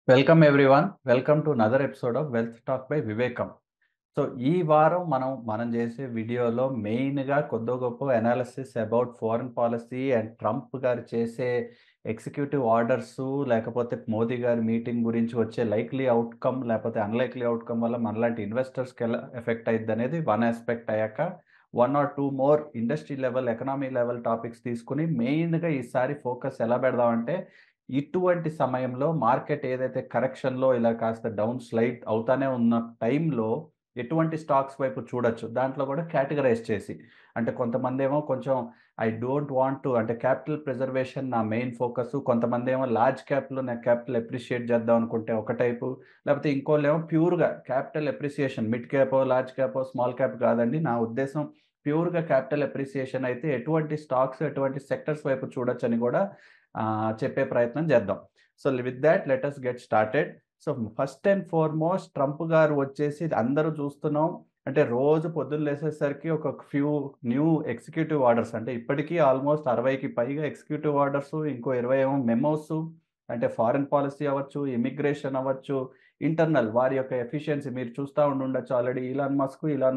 Welcome everyone. Welcome to another episode of wealth talk by వివేకం. So ఈ వారం మనం చేసే వీడియోలో మెయిన్‌గా కొద్దో గొప్పో analysis about foreign policy and Trump గారు చేసే ఎగ్జిక్యూటివ్ ఆర్డర్సు, లేకపోతే మోదీ గారి మీటింగ్ గురించి వచ్చే లైక్లీ అవుట్‌కమ్, లేకపోతే అన్‌లైక్లీ అవుట్‌కమ్ వల్ల మనలాంటి ఇన్వెస్టర్స్‌కి ఎలా ఎఫెక్ట్ అయిద్దనేది వన్ యాస్పెక్ట్ అయ్యాక, 1 or 2 more industry level, economy level topics తీసుకొని మెయిన్‌గా ఈసారి ఫోకస్ ఎలా పెడదామంటే, ఇటువంటి సమయంలో మార్కెట్ ఏదైతే కరెక్షన్‌లో ఇలా కాస్త డౌన్ స్లైడ్ అవుతానే ఉన్న టైంలో ఎటువంటి స్టాక్స్ వైపు చూడొచ్చు. దాంట్లో కూడా కేటగరైజ్ చేసి. అంటే కొంతమందేమో కొంచెం ఐ డోంట్ వాంట్ టు అంటే క్యాపిటల్ ప్రిజర్వేషన్ నా మెయిన్ ఫోకసు. కొంతమందేమో లార్జ్ క్యాప్‌లో నాకు క్యాపిటల్ అప్రిషియేట్ చేద్దాం అనుకుంటే ఒక టైపు. లేకపోతే ఇంకోళ్ళేమో ప్యూర్‌గా capital appreciation mid Capo, large Capo, small cap కాదండి. నా ఉద్దేశ్యం ప్యూర్‌గా క్యాపిటల్ అప్రిసియేషన్ అయితే ఎటువంటి స్టాక్స్, ఎటువంటి సెక్టర్స్ వైపు చూడొచ్చని కూడా చెప్పే ప్రయత్నం చేద్దాం. So with that let us get started. So first and foremost Trump గారు వచ్చేసి అందరూ చూస్తున్నాం. అంటే రోజు పొద్దున్న లేసేసరికి ఒక ఫ్యూ న్యూ ఎగ్జిక్యూటివ్ ఆర్డర్స్ అంటే ఇప్పటికీ ఆల్మోస్ట్ 60కి పైగా ఎగ్జిక్యూటివ్ ఆర్డర్స్, ఇంకో 20 ఏమో మెమోస్. అంటే ఫారెన్ పాలిసీ అవ్వచ్చు, ఇమిగ్రేషన్ అవ్వచ్చు, ఇంటర్నల్ వారి యొక్క ఎఫిషియన్సీ మీరు చూస్తా ఉండుండొచ్చు ఆల్రెడీ ఇలాన్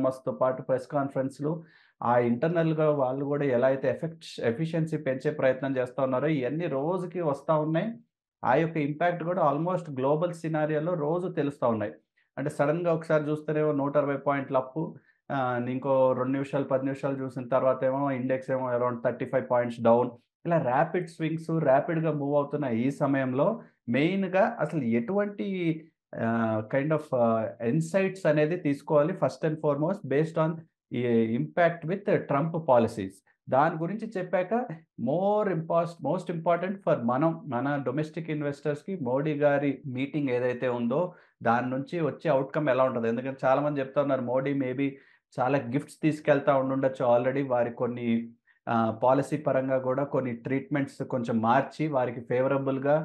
మస్క్‌తో పాటు ప్రెస్ కాన్ఫరెన్స్‌లు ఆ ఇంటర్నల్‌గా వాళ్ళు గూడా ఎలా అయితే ఎఫిషియన్సీ పెంచే ప్రయత్నం చేస్తా ఉన్నారో, ఇయన్నీ రోజుకి వస్తా ఉన్నాయి. ఆ యొక్క ఇంపాక్ట్ గూడా ఆల్మోస్ట్ గ్లోబల్ సినారియోలో రోజు తెలుస్తా ఉన్నాయి. అంటే సడెన్‌గా ఒకసారి చూస్తేనేమో 160 పాయింట్ల అప్పు. ఇంకో 2 నిమిషాలు, 10 నిమిషాలు చూసిన తర్వాతేమో ఇండెక్స్ ఏమో అరౌండ్ 35 పాయింట్స్ డౌన్. ఇలా ర్యాపిడ్ స్వింగ్స్, ర్యాపిడ్‌గా మూవ్ అవుతున్న ఈ సమయంలో మెయిన్‌గా అసలు ఎటువంటి కైండ్ ఆఫ్ ఇన్‌సైట్స్ అనేది తీసుకోవాలి first and foremost based on ఈ ఇంపాక్ట్ విత్ ట్రంప్ పాలిసీస్. దాని గురించి చెప్పాక మోస్ట్ ఇంపార్టెంట్ ఫర్ మన డొమెస్టిక్ ఇన్వెస్టర్స్‌కి మోడీ గారి మీటింగ్ ఏదైతే ఉందో, దాని నుంచి వచ్చే ఔట్‌కమ్ ఎలా ఉంటది? ఎందుకంటే చాలామంది చెప్తా ఉన్నారు మోడీ మేబీ చాలా గిఫ్ట్స్ తీసుకెళ్తా ఉండుండొచ్చు ఆల్రెడీ. వారి కొన్ని పాలిసీ పరంగా గూడా కొన్ని ట్రీట్మెంట్స్ కొంచెం మార్చి వారికి ఫేవరబుల్‌గా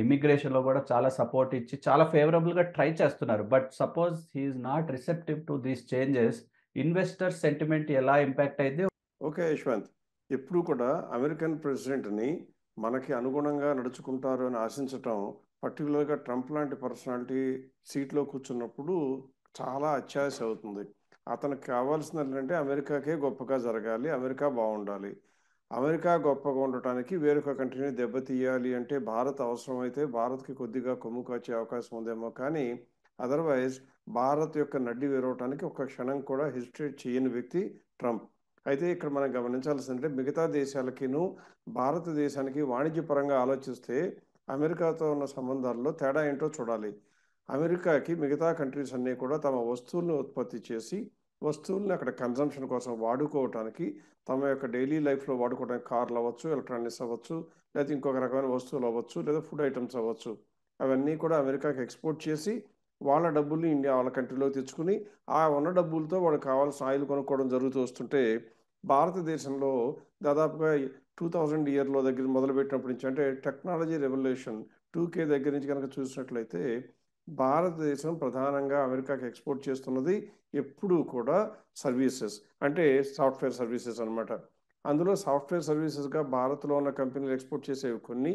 ఇమ్మిగ్రేషన్‌లో గూడా చాలా సపోర్ట్ ఇచ్చి చాలా ఫేవరబుల్‌గా ట్రై చేస్తున్నారు. But suppose he is not receptive to these changes, investor sentiment ఎలా ఇంపాక్ట్ అయిద్ది? ఓకే యశ్వంత్, ఎప్పుడు కూడా అమెరికన్ ప్రెసిడెంట్ని మనకి అనుగుణంగా నడుచుకుంటారు అని ఆశించటం, పర్టికులర్గా ట్రంప్ లాంటి పర్సనాలిటీ సీట్లో కూర్చున్నప్పుడు చాలా అత్యాశ అవుతుంది. అతనికి కావాల్సింది ఏంటంటే అమెరికాకే గొప్పగా జరగాలి, అమెరికా బాగుండాలి. అమెరికా గొప్పగా ఉండటానికి వేరొక కంట్రీని దెబ్బతీయాలి అంటే భారత్ అవసరమైతే భారత్కి కొద్దిగా కొమ్ము కాచే అవకాశం ఉందేమో, కానీ అదర్వైజ్ భారత్ యొక్క నడ్డి విరవటానికి ఒక్క క్షణం కూడా హెసిటేట్ చేయని వ్యక్తి ట్రంప్. అయితే ఇక్కడ మనం గమనించాల్సిందంటే మిగతా దేశాలకిను భారతదేశానికి వాణిజ్యపరంగా ఆలోచిస్తే అమెరికాతో ఉన్న సంబంధాల్లో తేడా ఏంటో చూడాలి. అమెరికాకి మిగతా కంట్రీస్ అన్నీ కూడా తమ వస్తువులను ఉత్పత్తి చేసి వస్తువుల్ని అక్కడ కన్జంప్షన్ కోసం వాడుకోవటానికి, తమ యొక్క డైలీ లైఫ్లో వాడుకోవడానికి కార్లు అవ్వచ్చు, ఎలక్ట్రానిక్స్ అవ్వచ్చు, లేదా ఇంకొక రకమైన వస్తువులు అవ్వచ్చు, లేదా ఫుడ్ ఐటమ్స్ అవ్వచ్చు, అవన్నీ కూడా అమెరికాకి ఎక్స్పోర్ట్ చేసి వాళ్ళ డబ్బుల్ని ఇండియా వాళ్ళ కంట్రీలో తెచ్చుకుని ఆ ఉన్న డబ్బులతో వాళ్ళకి కావాల్సిన ఆయిల్ కొనుక్కోవడం జరుగుతూ వస్తుంటే, భారతదేశంలో దాదాపుగా 2000 ఇయర్లో దగ్గర మొదలుపెట్టినప్పటి నుంచి, అంటే టెక్నాలజీ రెవల్యూషన్ 2K దగ్గర నుంచి కనుక చూసినట్లయితే, భారతదేశం ప్రధానంగా అమెరికాకి ఎక్స్పోర్ట్ చేస్తున్నది ఎప్పుడూ కూడా సర్వీసెస్, అంటే సాఫ్ట్వేర్ సర్వీసెస్ అనమాట. అందులో సాఫ్ట్వేర్ సర్వీసెస్గా భారత్లో ఉన్న కంపెనీలు ఎక్స్పోర్ట్ చేసేవి కొన్ని.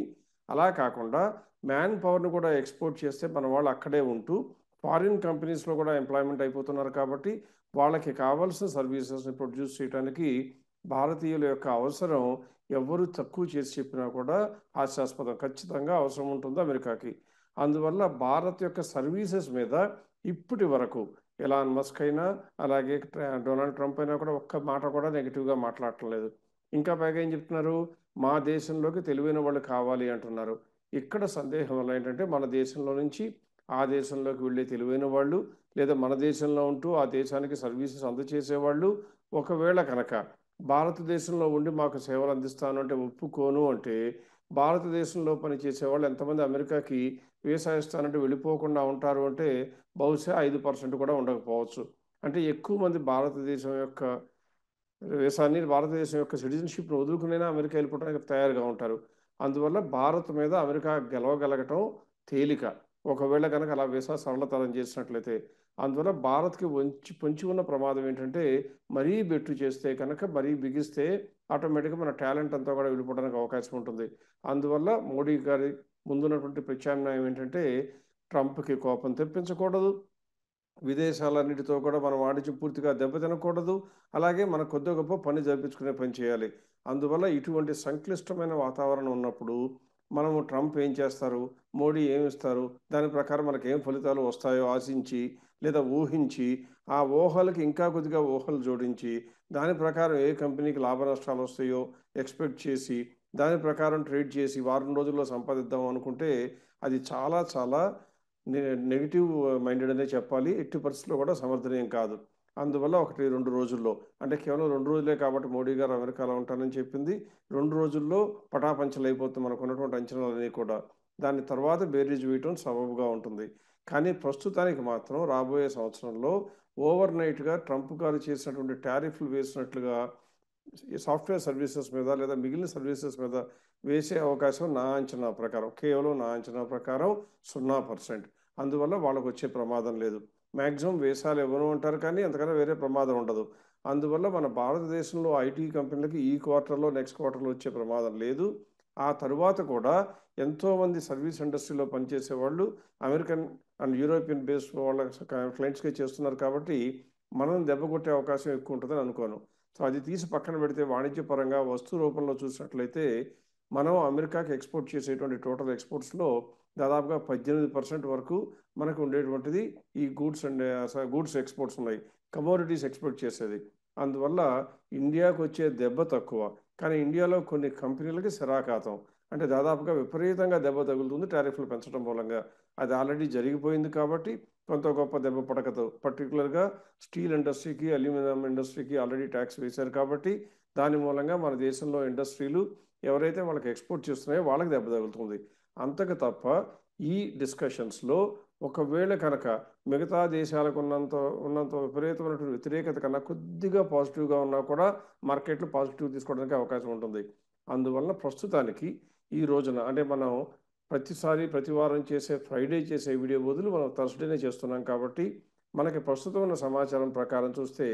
అలా కాకుండా మ్యాన్ పవర్ను కూడా ఎక్స్పోర్ట్ చేస్తే మన వాళ్ళు అక్కడే ఉంటూ ఫారిన్ కంపెనీస్లో కూడా ఎంప్లాయ్మెంట్ అయిపోతున్నారు. కాబట్టి వాళ్ళకి కావాల్సిన సర్వీసెస్ని ప్రొడ్యూస్ చేయడానికి భారతీయుల యొక్క అవసరం ఎవరు తక్కువ చేసి చెప్పినా కూడా హాస్యాస్పదం. ఖచ్చితంగా అవసరం ఉంటుంది అమెరికాకి. అందువల్ల భారత్ యొక్క సర్వీసెస్ మీద ఇప్పటి వరకు ఎలాన్ మస్క్ అయినా అలాగే డొనాల్డ్ ట్రంప్ అయినా కూడా ఒక్క మాట కూడా నెగిటివ్గా మాట్లాడటం లేదు. ఇంకా పైగా ఏం చెప్తున్నారు, మా దేశంలోకి తెలివైన వాళ్ళు కావాలి అంటున్నారు. ఇక్కడ సందేహం వల్ల ఏంటంటే మన దేశంలో నుంచి ఆ దేశంలోకి వెళ్ళే తెలివైన వాళ్ళు, లేదా మన దేశంలో ఉంటూ ఆ దేశానికి సర్వీసెస్ అందచేసేవాళ్ళు ఒకవేళ కనుక భారతదేశంలో ఉండి మాకు సేవలు అందిస్తాను అంటే ఒప్పుకోను అంటే, భారతదేశంలో పనిచేసే వాళ్ళు ఎంతమంది అమెరికాకి వీసా ఇస్తానంటే వెళ్ళిపోకుండా ఉంటారు అంటే బహుశా 5% కూడా ఉండకపోవచ్చు. అంటే ఎక్కువ మంది భారతదేశం యొక్క వీసాని, భారతదేశం యొక్క సిటిజన్షిప్ను వదులుకునైనా అమెరికా వెళ్ళిపోవడానికి తయారుగా ఉంటారు. అందువల్ల భారత్ మీద అమెరికా గెలవగలగటం తేలిక, ఒకవేళ కనుక అలా వీసా సరళతరం చేసినట్లయితే. అందువల్ల భారత్కి పొంచి ఉన్న ప్రమాదం ఏంటంటే, మరీ బెట్టు చేస్తే కనుక, మరీ బిగిస్తే ఆటోమేటిక్గా మన టాలెంట్ అంతా కూడా వెళ్ళిపోవడానికి అవకాశం ఉంటుంది. అందువల్ల మోడీ గారి ముందున్నటువంటి ప్రత్యామ్నాయం ఏంటంటే, ట్రంప్కి కోపం తెప్పించకూడదు, విదేశాలన్నిటితో కూడా మన వాణిజ్యం పూర్తిగా దెబ్బతినకూడదు, అలాగే మన కొద్ది గొప్ప పని జరిపించుకునే పని చేయాలి. అందువల్ల ఇటువంటి సంక్లిష్టమైన వాతావరణం ఉన్నప్పుడు మనము ట్రంప్ ఏం చేస్తారు, మోడీ ఏమి ఇస్తారు, దాని ప్రకారం మనకి ఏం ఫలితాలు వస్తాయో ఆశించి లేదా ఊహించి ఆ ఊహలకి ఇంకా కొద్దిగా ఊహలు జోడించి దాని ప్రకారం ఏ కంపెనీకి లాభ నష్టాలు వస్తాయో ఎక్స్పెక్ట్ చేసి దాని ప్రకారం ట్రేడ్ చేసి వారం రోజుల్లో సంపాదిద్దాం అనుకుంటే అది చాలా చాలా నెగిటివ్ మైండెడ్ అనే చెప్పాలి. ఎట్టి పరిస్థితుల్లో కూడా సమర్థనీయం కాదు. అందువల్ల 1-2 రోజుల్లో, అంటే కేవలం 2 రోజులే కాబట్టి మోడీ గారు అమెరికాలో ఉంటానని చెప్పింది, 2 రోజుల్లో పటాపంచలు అయిపోతుంది మనకు ఉన్నటువంటి అంచనాలన్నీ కూడా. దాని తర్వాత బేరీజ్ వేయటం సబబుగా ఉంటుంది. కానీ ప్రస్తుతానికి మాత్రం రాబోయే సంవత్సరంలో ఓవర్ నైట్గా ట్రంప్ గారు చేసినటువంటి టారిఫ్లు వేసినట్లుగా సాఫ్ట్వేర్ సర్వీసెస్ మీద లేదా మిగిలిన సర్వీసెస్ మీద వేసే అవకాశం నా అంచనా ప్రకారం, కేవలం నా అంచనా ప్రకారం 0%. అందువల్ల వాళ్ళకు వచ్చే ప్రమాదం లేదు. మ్యాక్సిమం వేసాలు ఇవ్వను అంటారు కానీ అంతకన్నా వేరే ప్రమాదం ఉండదు. అందువల్ల మన భారతదేశంలో ఐటీ కంపెనీలకి ఈ క్వార్టర్లో నెక్స్ట్ క్వార్టర్లో వచ్చే ప్రమాదం లేదు. ఆ తరువాత కూడా ఎంతోమంది సర్వీస్ ఇండస్ట్రీలో పనిచేసే వాళ్ళు అమెరికన్ అండ్ యూరోపియన్ బేస్డ్ వాళ్ళ క్లయింట్స్కే చేస్తున్నారు కాబట్టి మనం దెబ్బ కొట్టే అవకాశం ఎక్కువ ఉంటుందని అనుకోను. సో అది తీసి పక్కన పెడితే వాణిజ్యపరంగా వస్తు రూపంలో చూసినట్లయితే మనం అమెరికాకి ఎక్స్పోర్ట్ చేసేటువంటి టోటల్ ఎక్స్పోర్ట్స్లో దాదాపుగా 18% వరకు మనకు ఉండేటువంటిది ఈ గూడ్స్ ఎక్స్పోర్ట్స్ ఉన్నాయి, కమోడిటీస్ ఎక్స్పోర్ట్ చేసేది. అందువల్ల ఇండియాకు వచ్చే దెబ్బ తక్కువ, కానీ ఇండియాలో కొన్ని కంపెనీలకి శరాఘాతం, అంటే దాదాపుగా విపరీతంగా దెబ్బ తగులుతుంది టారిఫ్లు పెంచడం మూలంగా. అది ఆల్రెడీ జరిగిపోయింది కాబట్టి కొంత గొప్ప దెబ్బ పడకతో, పర్టికులర్గా స్టీల్ ఇండస్ట్రీకి అల్యూమినియం ఇండస్ట్రీకి ఆల్రెడీ ట్యాక్స్ వేశారు కాబట్టి దాని మూలంగా మన దేశంలో ఇండస్ట్రీలు ఎవరైతే వాళ్ళకి ఎక్స్పోర్ట్ చేస్తున్నాయో వాళ్ళకి దెబ్బ తగులుతుంది. అంతకు తప్ప ఈ డిస్కషన్స్లో ఒకవేళ కనుక మిగతా దేశాలకు ఉన్నంత విపరీతమైనటువంటి వ్యతిరేకత కన్నా కొద్దిగా పాజిటివ్గా ఉన్నా కూడా మార్కెట్లు పాజిటివ్ తీసుకోవడానికి అవకాశం ఉంటుంది. అందువల్ల ప్రస్తుతానికి ఈ రోజున, అంటే మనం ప్రతి వారం చేసే ఫ్రైడే చేసే వీడియో బదులు మనం థర్స్డేనే చేస్తున్నాం కాబట్టి మనకి ప్రస్తుతం ఉన్న సమాచారం ప్రకారం చూస్తే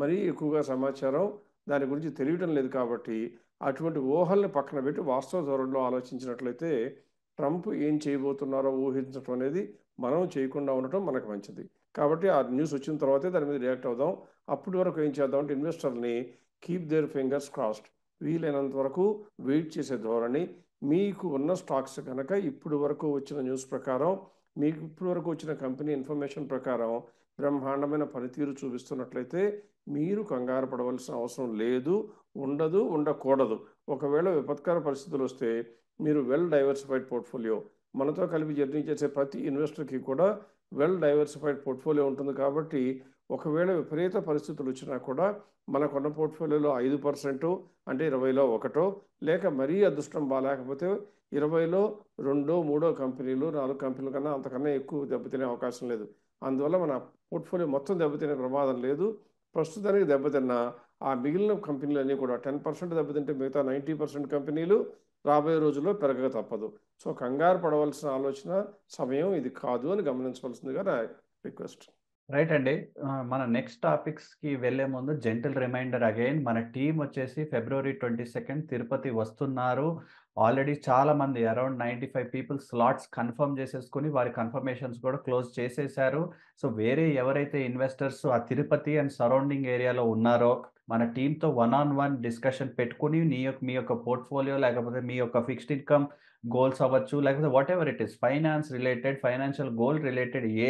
మరీ ఎక్కువగా సమాచారం దాని గురించి తెలియటం లేదు. కాబట్టి అటువంటి ఊహల్ని పక్కన పెట్టి వాస్తవ ధోరణిలో ఆలోచించినట్లయితే ట్రంప్ ఏం చేయబోతున్నారో ఊహించడం అనేది మనం చేయకుండా ఉండటం మనకు మంచిది. కాబట్టి ఆ న్యూస్ వచ్చిన తర్వాతే దాని మీద రియాక్ట్ అవుదాం. అప్పటి వరకు ఏం చేద్దామంటే ఇన్వెస్టర్ని కీప్ దేర్ ఫింగర్స్ క్రాస్డ్, వీలైనంత వరకు వెయిట్ చేసే ధోరణి. మీకు ఉన్న స్టాక్స్ కనుక ఇప్పుడు వరకు వచ్చిన న్యూస్ ప్రకారం, మీకు ఇప్పుడు వరకు వచ్చిన కంపెనీ ఇన్ఫర్మేషన్ ప్రకారం బ్రహ్మాండమైన పనితీరు చూపిస్తున్నట్లయితే మీరు కంగారు పడవలసిన అవసరం లేదు, ఉండదు, ఉండకూడదు. ఒకవేళ విపత్కర పరిస్థితులు వస్తే మీరు వెల్ డైవర్సిఫైడ్ పోర్ట్ఫోలియో, మనతో కలిపి జర్నీ చేసే ప్రతి ఇన్వెస్టర్కి కూడా వెల్ డైవర్సిఫైడ్ పోర్ట్ఫోలియో ఉంటుంది. కాబట్టి ఒకవేళ విపరీత పరిస్థితులు వచ్చినా కూడా మనకున్న పోర్ట్ఫోలియోలో 5%, అంటే 20లో 1, లేక మరీ అదృష్టం బాగాలేకపోతే 20లో 2, 3 కంపెనీలు, 4 కంపెనీల కన్నా అంతకన్నా ఎక్కువ దెబ్బతినే అవకాశం లేదు. అందువల్ల మన పోర్ట్ఫోలియో మొత్తం దెబ్బతినే ప్రమాదం లేదు. ప్రస్తుతానికి దెబ్బతిన్న ఆ మిగిలిన కంపెనీలన్నీ కూడా 10% దెబ్బతింటే మిగతా 90% కంపెనీలు రాబోయే రోజుల్లో పెరగక తప్పదు. సో కంగారు పడవలసిన ఆలోచన సమయం ఇది కాదు అని గమనించవలసిందిగా నా రిక్వెస్ట్. రైట్ అండి. మన నెక్స్ట్ టాపిక్స్‌కి వెళ్ళే ముందు జెంటిల్ రిమైండర్ అగైన్, మన టీమ్ వచ్చేసి ఫిబ్రవరి 22 తిరుపతి వస్తున్నారు. ఆల్రెడీ చాలామంది అరౌండ్ 95 పీపుల్ స్లాట్స్ కన్ఫర్మ్ చేసేసుకొని వారి కన్ఫర్మేషన్స్ కూడా క్లోజ్ చేసేసారు. సో వేరే ఎవరైతే ఇన్వెస్టర్స్ ఆ తిరుపతి అండ్ సరౌండింగ్ ఏరియాలో ఉన్నారో మన టీమ్‌తో వన్ ఆన్ వన్ డిస్కషన్ పెట్టుకొని మీ యొక్క పోర్ట్ఫోలియో లేకపోతే మీ యొక్క ఫిక్స్డ్ ఇన్‌కమ్ గోల్స్ అవ్వచ్చు, లేకపోతే whatever it is finance related, financial goal related ఏ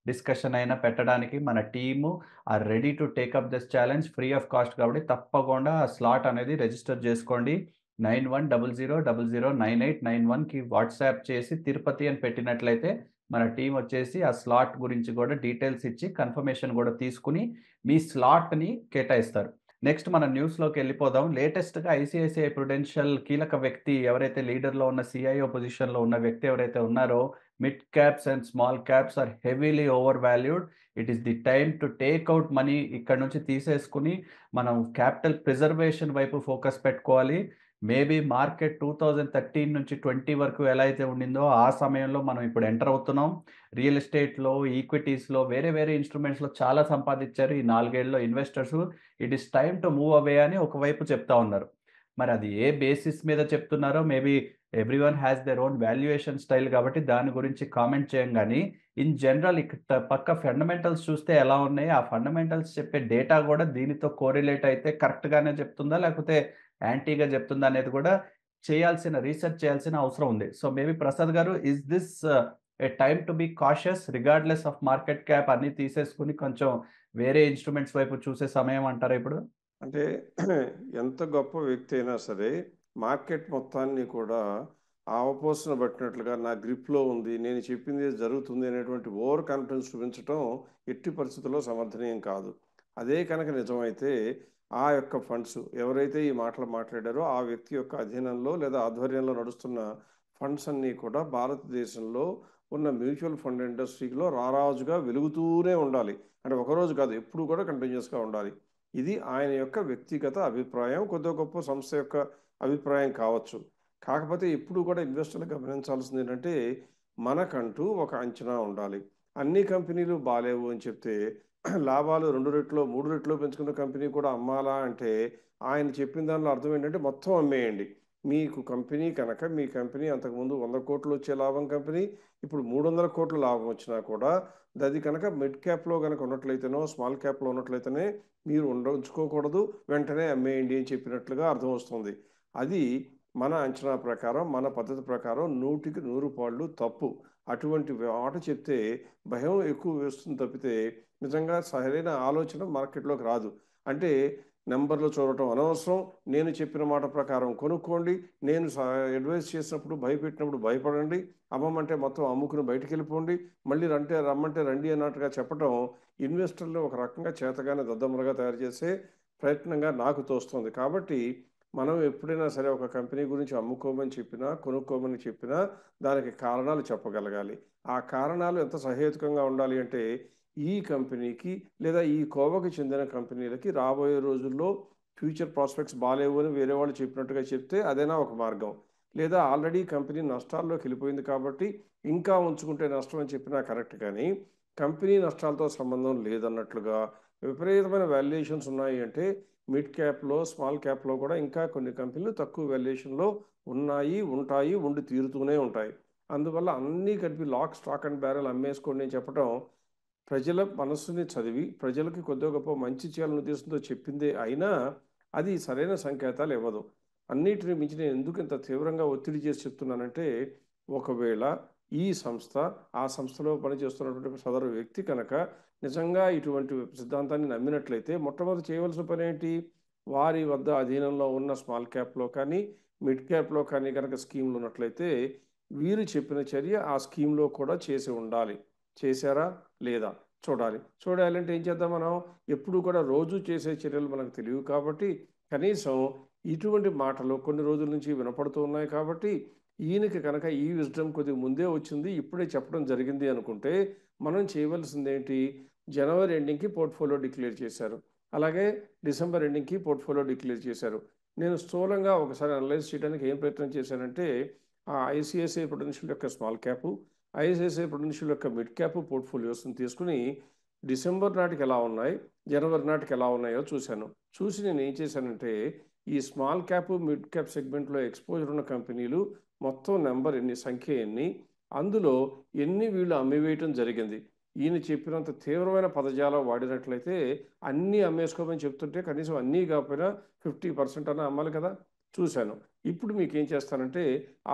డిస్కషన్ అయినా పెట్టడానికి మన team are ready to take up this challenge free of cost. కాబట్టి తప్పకుండా ఆ స్లాట్ అనేది రిజిస్టర్ చేసుకోండి. 9100009891కి వాట్సాప్ చేసి తిరుపతి అని పెట్టినట్లయితే మన టీం వచ్చేసి ఆ స్లాట్ గురించి కూడా డీటెయిల్స్ ఇచ్చి కన్ఫర్మేషన్ కూడా తీసుకుని మీ స్లాట్‌ని కేటాయిస్తారు. నెక్స్ట్ మన న్యూస్‌లోకి వెళ్ళిపోదాం. లేటెస్ట్‌గా ఐసీఐసీఐ ప్రుడెన్షియల్ కీలక వ్యక్తి ఎవరైతే లీడర్‌లో ఉన్న సీఐఓ పొజిషన్‌లో ఉన్న వ్యక్తి ఎవరైతే ఉన్నారో, mid caps and small caps are heavily overvalued. It is the time to take out money. ఇక్కడ నుంచి తీసేసుకొని మనం క్యాపిటల్ ప్రిజర్వేషన్ వైపు ఫోకస్ పెట్టుకోవాలి. మేబీ మార్కెట్ 2013 నుంచి 20 వరకు ఎలా అయితే ఉండిందో ఆ సమయంలో మనం ఇప్పుడు ఎంటర్ అవుతున్నాం. రియల్ ఎస్టేట్‌లో, ఈక్విటీస్‌లో, వేరే వేరే ఇన్‌స్ట్రుమెంట్స్‌లో చాలా సంపాదించారు ఈ 4 ఏళ్లలో investors. It is time to move away అని ఒకవైపు చెప్తా ఉన్నారు. మరి అది ఏ బేసిస్ మీద చెప్తున్నారో maybe everyone has their own valuation style కాబట్టి దాని గురించి కామెంట్ చేయం గానీ, ఇన్ జనరల్ ఇక్కడ పక్క ఫండమెంటల్స్ చూస్తే ఎలా ఉన్నాయి? ఆ ఫండమెంటల్స్ చెప్పే డేటా గూడా దీనితో కోరిలేట్ అయితే కరెక్ట్‌గానే చెప్తుందా? లేకపోతే యాంటీగా చెప్తుందా? అనేది కూడా రీసెర్చ్ చేయాల్సిన అవసరం ఉంది. సో, మేబీ ప్రసాద్ గారు is this a time to be cautious regardless of market cap అన్నీ తీసేసుకొని కొంచెం వేరే ఇన్‌స్ట్రుమెంట్స్ వైపు చూసే సమయం అంటారా ఇప్పుడు? అంటే ఎంత గొప్ప వ్యక్తి అయినా సరే మార్కెట్ మొత్తాన్ని కూడా ఆవపోసన పట్టినట్లుగా నా గ్రిప్లో ఉంది, నేను చెప్పింది జరుగుతుంది అనేటువంటి ఓవర్ కాన్ఫిడెన్స్ చూపించడం ఎట్టి పరిస్థితుల్లో సమర్థనీయం కాదు. అదే కనుక నిజమైతే ఆ యొక్క ఫండ్స్ ఎవరైతే ఈ మాటలు మాట్లాడారో ఆ వ్యక్తి యొక్క అధీనంలో లేదా ఆధ్వర్యంలో నడుస్తున్న ఫండ్స్ అన్నీ కూడా భారతదేశంలో ఉన్న మ్యూచువల్ ఫండ్ ఇండస్ట్రీలో రారాజుగా వెలుగుతూనే ఉండాలి. అంటే ఒకరోజు కాదు, ఎప్పుడు కూడా కంటిన్యూస్గా ఉండాలి. ఇది ఆయన యొక్క వ్యక్తిగత అభిప్రాయం, కొద్ది గొప్ప సంస్థ యొక్క అభిప్రాయం కావచ్చు. కాకపోతే ఎప్పుడు కూడా ఇన్వెస్టర్లు గమనించాల్సింది ఏంటంటే మనకంటూ ఒక అంచనా ఉండాలి. అన్ని కంపెనీలు బాలేవు అని చెప్తే లాభాలు 2 రెట్లో 3 రెట్లో పెంచుకున్న కంపెనీ కూడా అమ్మాలా అంటే ఆయన చెప్పిన దానిలో అర్థం ఏంటంటే మొత్తం అమ్మేయండి. మీకు కంపెనీ కనుక మీ కంపెనీ అంతకుముందు 100 కోట్లు వచ్చే లాభం కంపెనీ ఇప్పుడు 300 కోట్ల లాభం వచ్చినా కూడా అది కనుక మిడ్ క్యాప్లో కనుక ఉన్నట్లయితేనో స్మాల్ క్యాప్లో ఉన్నట్లయితేనే మీరు ఉంచుకోకూడదు, వెంటనే అమ్మేయండి అని చెప్పినట్లుగా అర్థం వస్తుంది. అది మన అంచనా ప్రకారం మన పద్ధతి ప్రకారం 100కి 100 పాళ్ళు తప్పు. అటువంటి మాట చెప్తే భయం ఎక్కువ వేస్తుంది తప్పితే నిజంగా సరైన ఆలోచన మార్కెట్లోకి రాదు. అంటే నెంబర్లు చూడటం అనవసరం, నేను చెప్పిన మాట ప్రకారం కొనుక్కోండి, నేను అడ్వైస్ చేసినప్పుడు భయపెట్టినప్పుడు భయపడండి, అమ్మమంటే మొత్తం అమ్ముకుని బయటికి వెళ్ళిపోండి, మళ్ళీ రమ్మంటే రండి అన్నట్టుగా చెప్పడం ఇన్వెస్టర్లు ఒక రకంగా చేతగానే దద్దమ్మలుగా తయారు చేసే ప్రయత్నంగా నాకు తోస్తుంది. కాబట్టి మనం ఎప్పుడైనా సరే ఒక కంపెనీ గురించి అమ్ముకోమని చెప్పినా కొనుక్కోమని చెప్పినా దానికి కారణాలు చెప్పగలగాలి. ఆ కారణాలు ఎంత సహేతుకంగా ఉండాలి అంటే ఈ కంపెనీకి లేదా ఈ కోవకి చెందిన కంపెనీలకి రాబోయే రోజుల్లో ఫ్యూచర్ ప్రాస్పెక్ట్స్ బాలేవు అని వేరే వాళ్ళు చెప్పినట్టుగా చెప్తే అదైనా ఒక మార్గం. లేదా ఆల్రెడీ కంపెనీ నష్టాల్లోకి వెళ్ళిపోయింది కాబట్టి ఇంకా ఉంచుకుంటే నష్టం అని చెప్పినా కరెక్ట్. కానీ కంపెనీ నష్టాలతో సంబంధం లేదన్నట్లుగా విపరీతమైన వాల్యుయేషన్స్ ఉన్నాయి అంటే మిడ్ క్యాప్లో స్మాల్ క్యాప్లో కూడా ఇంకా కొన్ని కంపెనీలు తక్కువ వాల్యుయేషన్లో ఉన్నాయి, ఉంటాయి, ఉండి తీరుతూనే ఉంటాయి. అందువల్ల అన్నీ కలిపి లాక్ స్టాక్ అండ్ బ్యారెల్ అమ్మేసుకోండి అని చెప్పడం ప్రజల మనస్సుని చదివి ప్రజలకి కొద్దిగా గొప్ప మంచి చేయాలని ఉద్దేశంతో చెప్పిందే అయినా అది సరైన సంకేతాలు ఇవ్వదు. అన్నిటిని మించి నేను ఎందుకు ఇంత తీవ్రంగా ఒత్తిడి చేసి చెప్తున్నానంటే ఒకవేళ ఈ సంస్థ ఆ సంస్థలో పనిచేస్తున్నటువంటి సదరు వ్యక్తి కనుక నిజంగా ఇటువంటి సిద్ధాంతాన్ని నమ్మినట్లయితే మొట్టమొదటి చేయవలసిన పని ఏంటి? వారి వద్ద అధీనంలో ఉన్న స్మాల్ క్యాప్లో కానీ మిడ్ క్యాప్లో కానీ కనుక స్కీమ్లు ఉన్నట్లయితే వీరు చెప్పిన చర్య ఆ స్కీమ్లో కూడా చేసి ఉండాలి. చేశారా లేదా చూడాలి. చూడాలంటే ఏం చేద్దాం మనం? ఎప్పుడు కూడా రోజు చేసే చర్యలు మనకు తెలియవు కాబట్టి కనీసం ఇటువంటి మాటలు కొన్ని రోజుల నుంచి వినపడుతూ ఉన్నాయి కాబట్టి ఈయనకి కనుక ఈ విజ్డమ్ కొద్దిగా ముందే వచ్చింది, ఇప్పుడే చెప్పడం జరిగింది అనుకుంటే మనం చేయవలసింది ఏంటి? జనవరి ఎండింగ్కి పోర్ట్ఫోలియో డిక్లేర్ చేశారు, అలాగే డిసెంబర్ ఎండింగ్కి పోర్ట్ఫోలియో డిక్లేర్ చేశారు. నేను స్థూలంగా ఒకసారి అనలైజ్ చేయడానికి ఏం ప్రయత్నం చేశానంటే ఆ ఐసిఐసిఐ ప్రుడెన్షియల్ యొక్క స్మాల్ క్యాపు, ఐసిఐసిఐ ప్రుడెన్షియల్ యొక్క మిడ్ క్యాప్ పోర్ట్ఫోలియోస్ని తీసుకుని డిసెంబర్ నాటికి ఎలా ఉన్నాయి, జనవరి నాటికి ఎలా ఉన్నాయో చూశాను. చూసి నేను ఏం చేశానంటే ఈ స్మాల్ క్యాప్ మిడ్ క్యాప్ సెగ్మెంట్లో ఎక్స్పోజర్ ఉన్న కంపెనీలు మొత్తం నెంబర్ ఎన్ని, సంఖ్య ఎన్ని, అందులో ఎన్ని వీళ్ళు అమ్మివేయటం జరిగింది. ఈయన చెప్పినంత తీవ్రమైన పదజాలం వాడినట్లయితే అన్నీ అమ్మేసుకోమని చెప్తుంటే కనీసం అన్నీ కాకపోయినా 50% అన్న అమ్మాలి కదా. చూశాను. ఇప్పుడు మీకు ఏం చేస్తానంటే